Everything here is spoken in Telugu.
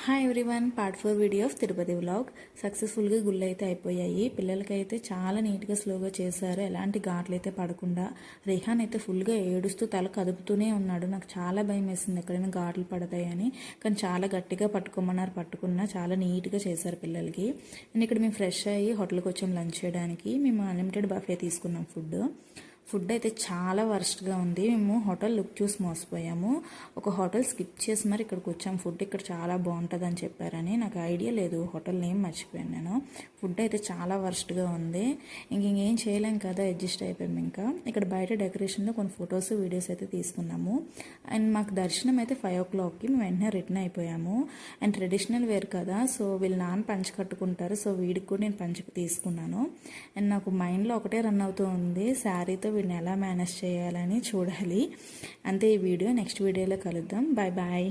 Hi everyone, part 4 video of Tirupati vlog. సక్సెస్ఫుల్గా గుళ్ళు అయితే అయిపోయాయి. పిల్లలకైతే చాలా నీట్గా స్లోగా చేశారు, ఎలాంటి ఘాట్లు అయితే పడకుండా. రిహాన్ అయితే ఫుల్గా ఏడుస్తూ తల కదుపుతూనే ఉన్నాడు. నాకు చాలా భయం వేసింది ఎక్కడైనా ఘాట్లు పడతాయని, కానీ చాలా గట్టిగా పట్టుకోమన్నారు. పట్టుకున్నా చాలా నీట్గా చేశారు పిల్లలకి. అండ్ ఇక్కడ మేము ఫ్రెష్ అయ్యి హోటల్కి వచ్చాం లంచ్ చేయడానికి. మేము అన్లిమిటెడ్ బఫే తీసుకున్నాం. ఫుడ్ అయితే చాలా వర్స్ట్గా ఉంది. మేము హోటల్ లుక్ చూసి మోసపోయాము. ఒక హోటల్ స్కిప్ చేసి మరి ఇక్కడికి వచ్చాం. ఫుడ్ ఇక్కడ చాలా బాగుంటుంది అని చెప్పారని. నాకు ఐడియా లేదు, హోటల్ నేమ్ మర్చిపోయాను నేను. ఫుడ్ అయితే చాలా వర్స్ట్గా ఉంది. ఇంకేం చేయలేం కదా, అడ్జస్ట్ అయిపోయాము. ఇంకా ఇక్కడ బయట డెకరేషన్లో కొన్ని ఫొటోస్ వీడియోస్ అయితే తీసుకున్నాము. అండ్ మాకు దర్శనం అయితే 5 o'clockకి మేము వెంటనే రిటర్న్ అయిపోయాము. అండ్ ట్రెడిషనల్ వేర్ కదా, సో వీళ్ళు నాన్న పంచ కట్టుకుంటారు. సో వీడికి కూడా నేను పంచకు తీసుకున్నాను. అండ్ నాకు మైండ్లో ఒకటే రన్ అవుతూ ఉంది, శారీతో వీడిని ఎలా మేనేజ్ చేయాలని చూడాలి. అంతే ఈ వీడియో. నెక్స్ట్ వీడియోలో కలుద్దాం. Bye bye.